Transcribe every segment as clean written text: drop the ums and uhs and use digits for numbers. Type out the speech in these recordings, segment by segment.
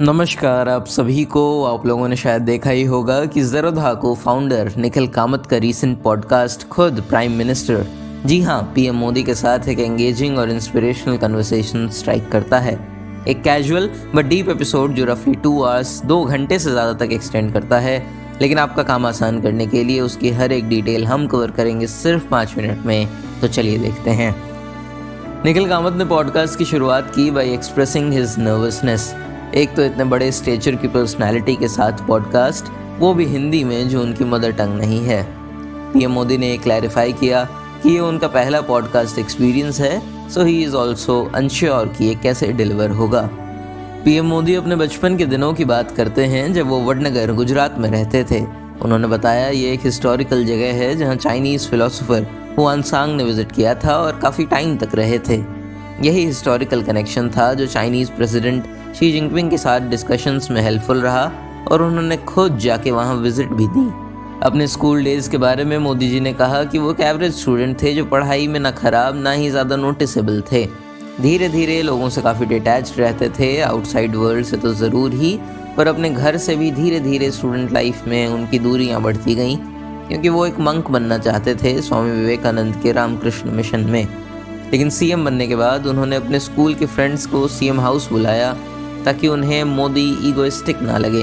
नमस्कार आप सभी को। आप लोगों ने शायद देखा ही होगा कि ज़ेरोधा को फाउंडर निखिल कामत का रीसेंट पॉडकास्ट खुद प्राइम मिनिस्टर, जी हाँ, पीएम मोदी के साथ एक एंगेजिंग और इंस्पिरेशनल कन्वर्सेशन स्ट्राइक करता है। एक कैजुअल बट डीप एपिसोड जो रफली 2 आवर्स 2 घंटे से ज़्यादा तक एक्सटेंड करता है, लेकिन आपका काम आसान करने के लिए उसकी हर एक डिटेल हम कवर करेंगे सिर्फ 5 मिनट में। तो चलिए देखते हैं। निखिल कामत ने पॉडकास्ट की शुरुआत की बाय एक्सप्रेसिंग हिज नर्वसनेस। एक तो इतने बड़े स्टेचर की पर्सनालिटी के साथ पॉडकास्ट, वो भी हिंदी में जो उनकी मदर टंग नहीं है। पीएम मोदी ने क्लैरिफाई किया कि ये उनका पहला पॉडकास्ट एक्सपीरियंस है, सो ही इज़ ऑल्सो अनश्योर कि ये कैसे डिलीवर होगा। पीएम मोदी अपने बचपन के दिनों की बात करते हैं जब वो वडनगर गुजरात में रहते थे। उन्होंने बताया ये एक हिस्टोरिकल जगह है जहाँ चाइनीज़ फिलोसोफर हुआनसांग ने विजिट किया था और काफ़ी टाइम तक रहे थे। यही हिस्टोरिकल कनेक्शन था जो चाइनीज़ प्रेसिडेंट शी जिनपिंग के साथ डिस्कशंस में हेल्पफुल रहा और उन्होंने खुद जाके वहाँ विजिट भी दी। अपने स्कूल डेज़ के बारे में मोदी जी ने कहा कि वो एक एवरेज स्टूडेंट थे जो पढ़ाई में ना ख़राब ना ही ज़्यादा नोटिसेबल थे। धीरे धीरे लोगों से काफ़ी डिटैच्ड रहते थे, आउटसाइड वर्ल्ड से तो ज़रूर ही, पर अपने घर से भी धीरे धीरे स्टूडेंट लाइफ में उनकी दूरियाँ बढ़ती गईं, क्योंकि वो एक मंक बनना चाहते थे स्वामी विवेकानंद के रामकृष्ण मिशन में। लेकिन सीएम बनने के बाद उन्होंने अपने स्कूल के फ्रेंड्स को सीएम हाउस बुलाया ताकि उन्हें मोदी ईगोइस्टिक ना लगे।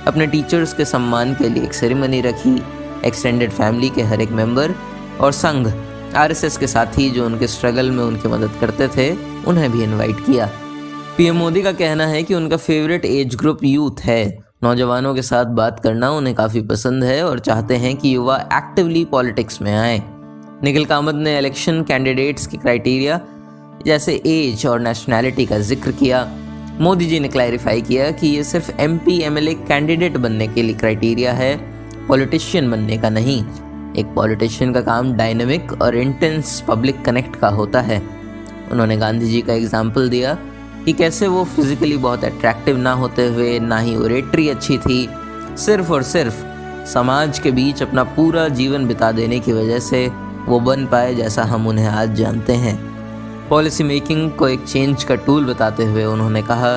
अपने टीचर्स के सम्मान के लिए एक सेरेमनी रखी। एक्सटेंडेड फैमिली के हर एक मेंबर और संघ आरएसएस के साथी जो उनके स्ट्रगल में उनकी मदद करते थे, उन्हें भी इनवाइट किया। पीएम मोदी का कहना है कि उनका फेवरेट एज ग्रुप यूथ है। नौजवानों के साथ बात करना उन्हें काफ़ी पसंद है और चाहते हैं कि युवा एक्टिवली पॉलिटिक्स में आए। निखिल कामत ने इलेक्शन कैंडिडेट्स की क्राइटेरिया जैसे एज और नेशनैलिटी का जिक्र किया। मोदी जी ने क्लैरिफाई किया कि ये सिर्फ एमपी एमएलए कैंडिडेट बनने के लिए क्राइटेरिया है, पॉलिटिशियन बनने का नहीं। एक पॉलिटिशियन का काम डायनेमिक और इंटेंस पब्लिक कनेक्ट का होता है। उन्होंने गांधी जी का एग्जाम्पल दिया कि कैसे वो फिजिकली बहुत अट्रैक्टिव ना होते हुए ना ही ओरेटरी अच्छी थी, सिर्फ और सिर्फ समाज के बीच अपना पूरा जीवन बिता देने की वजह से वो बन पाए जैसा हम उन्हें आज जानते हैं। पॉलिसी मेकिंग को एक चेंज का टूल बताते हुए उन्होंने कहा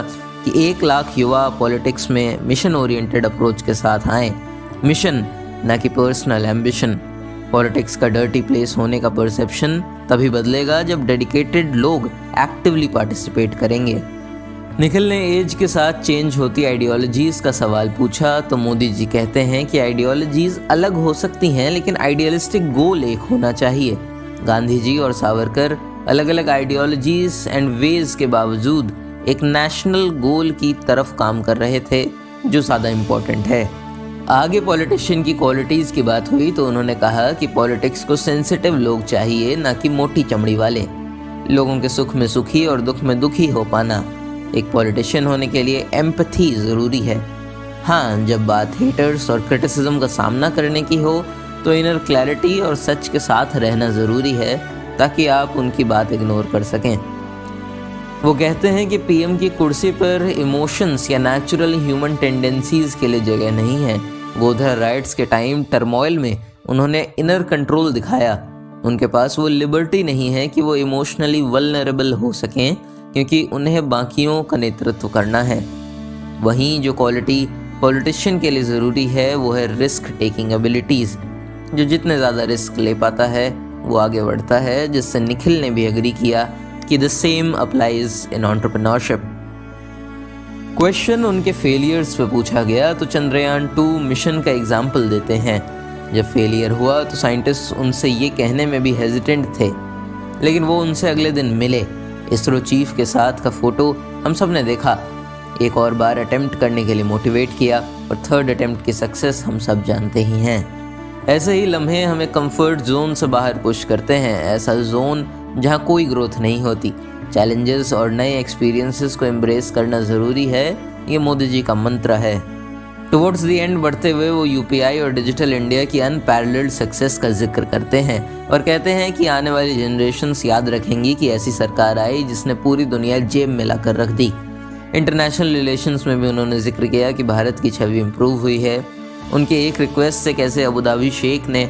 कि 1 लाख युवा पॉलिटिक्स में मिशन ओरिएंटेड अप्रोच के साथ आएँ। मिशन न कि पर्सनल एम्बिशन। पॉलिटिक्स का डर्टी प्लेस होने का परसेप्शन तभी बदलेगा जब डेडिकेटेड लोग एक्टिवली पार्टिसिपेट करेंगे। निखिल ने एज के साथ चेंज होती आइडियोलॉजीज़ का सवाल पूछा तो मोदी जी कहते हैं कि आइडियोलॉजीज़ अलग हो सकती हैं, लेकिन आइडियलिस्टिक गोल एक होना चाहिए। गांधी जी और सावरकर अलग अलग आइडियोलॉजीज एंड वेज के बावजूद एक नेशनल गोल की तरफ काम कर रहे थे, जो ज़्यादा इम्पोर्टेंट है। आगे पॉलिटिशियन की क्वालिटीज़ की बात हुई तो उन्होंने कहा कि पॉलिटिक्स को सेंसिटिव लोग चाहिए, ना कि मोटी चमड़ी वाले। लोगों के सुख में सुखी और दुख में दुखी हो पाना। एक पॉलिटिशियन होने के लिए एम्पैथी ज़रूरी है। हाँ, जब बात हेटर्स और क्रिटिसिज्म का सामना करने की हो तो इनर क्लैरिटी और सच के साथ रहना ज़रूरी है, ताकि आप उनकी बात इग्नोर कर सकें। वो कहते हैं कि पीएम की कुर्सी पर इमोशंस या नेचुरल ह्यूमन टेंडेंसीज के लिए जगह नहीं है। गोधरा राइट्स के टाइम टर्मोइल में उन्होंने इनर कंट्रोल दिखाया। उनके पास वो लिबर्टी नहीं है कि वो इमोशनली वल्नरेबल हो सकें, क्योंकि उन्हें बाकियों का नेतृत्व करना है। वहीं जो क्वालिटी पॉलिटिशियन के लिए ज़रूरी है वो है रिस्क टेकिंग एबिलिटीज़। जो जितने ज़्यादा रिस्क ले पाता है वो आगे बढ़ता है, जिससे निखिल ने भी एग्री किया कि the same applies in entrepreneurship. Question उनके फेलियर्स पे पूछा गया तो चंद्रयान 2 मिशन का एग्जाम्पल देते हैं। जब फेलियर हुआ तो साइंटिस्ट उनसे ये कहने में भी हेजिटेंट थे, लेकिन वो उनसे अगले दिन मिले। इसरो चीफ के साथ का फ़ोटो हम सब ने देखा। एक और बार अटेम्प्ट करने के लिए मोटिवेट किया और 3rd अटेम्प्ट की सक्सेस हम सब जानते ही हैं। ऐसे ही लम्हे हमें कंफर्ट जोन से बाहर पुश करते हैं, ऐसा जोन जहां कोई ग्रोथ नहीं होती। चैलेंजेस और नए एक्सपीरियंसेस को एम्ब्रेस करना ज़रूरी है, ये मोदी जी का मंत्र है। टुवर्ड्स द एंड बढ़ते हुए वो यूपीआई और डिजिटल इंडिया की अनपैरेलल्ड सक्सेस का जिक्र करते हैं और कहते हैं कि आने वाली जनरेशन्स याद रखेंगी कि ऐसी सरकार आई जिसने पूरी दुनिया जेब में लाकर रख दी। इंटरनेशनल रिलेशंस में भी उन्होंने जिक्र किया कि भारत की छवि इम्प्रूव हुई है। उनके एक रिक्वेस्ट से कैसे अबू धाबी शेख ने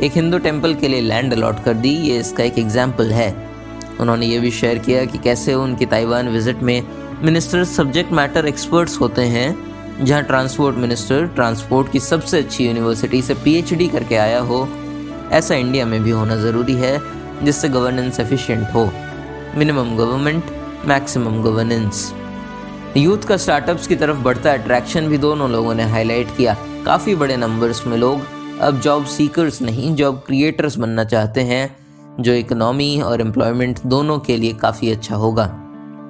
एक हिंदू टेम्पल के लिए लैंड अलॉट कर दी, ये इसका एक एग्जाम्पल है। उन्होंने ये भी शेयर किया कि कैसे उनकी ताइवान विजिट में मिनिस्टर सब्जेक्ट मैटर एक्सपर्ट्स होते हैं। जहां ट्रांसपोर्ट मिनिस्टर ट्रांसपोर्ट की सबसे अच्छी यूनिवर्सिटी से PhD करके आया हो, ऐसा इंडिया में भी होना ज़रूरी है, जिससे गवर्नेंस एफिशिएंट हो। Minimum government, maximum governance. Youth का स्टार्टअप्स की तरफ बढ़ता अट्रैक्शन भी दोनों लोगों ने हाईलाइट किया। काफ़ी बड़े नंबर्स में लोग अब जॉब सीकर्स नहीं, जॉब क्रिएटर्स बनना चाहते हैं, जो इकोनॉमी और एम्प्लॉयमेंट दोनों के लिए काफ़ी अच्छा होगा।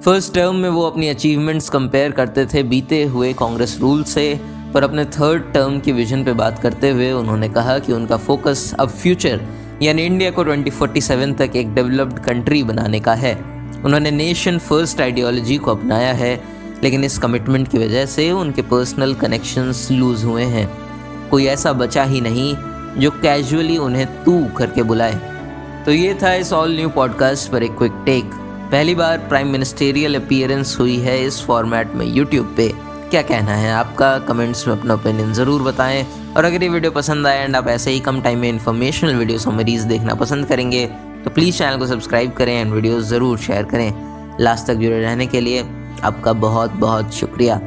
फर्स्ट टर्म में वो अपनी अचीवमेंट्स कंपेयर करते थे बीते हुए कांग्रेस रूल से, पर अपने थर्ड टर्म की विजन पे बात करते हुए उन्होंने कहा कि उनका फोकस अब फ्यूचर यानी इंडिया को 2047 तक एक डेवलप्ड कंट्री बनाने का है। उन्होंने नेशन फर्स्ट आइडियोलॉजी को अपनाया है, लेकिन इस कमिटमेंट की वजह से उनके पर्सनल कनेक्शंस लूज हुए हैं। कोई ऐसा बचा ही नहीं जो कैजुअली उन्हें तू करके बुलाए। तो ये था इस ऑल न्यू पॉडकास्ट पर एक क्विक टेक। पहली बार प्राइम मिनिस्टेरियल अपीयरेंस हुई है इस फॉर्मेट में यूट्यूब पे। क्या कहना है आपका? कमेंट्स में अपना ओपिनियन ज़रूर बताएं। और अगर ये वीडियो पसंद आए एंड आप ऐसे ही कम टाइम में इन्फॉर्मेशनल वीडियो समरीज देखना पसंद करेंगे तो प्लीज़ चैनल को सब्सक्राइब करें एंड वीडियोज़ ज़रूर शेयर करें। लास्ट तक जुड़े रहने के लिए आपका बहुत बहुत शुक्रिया।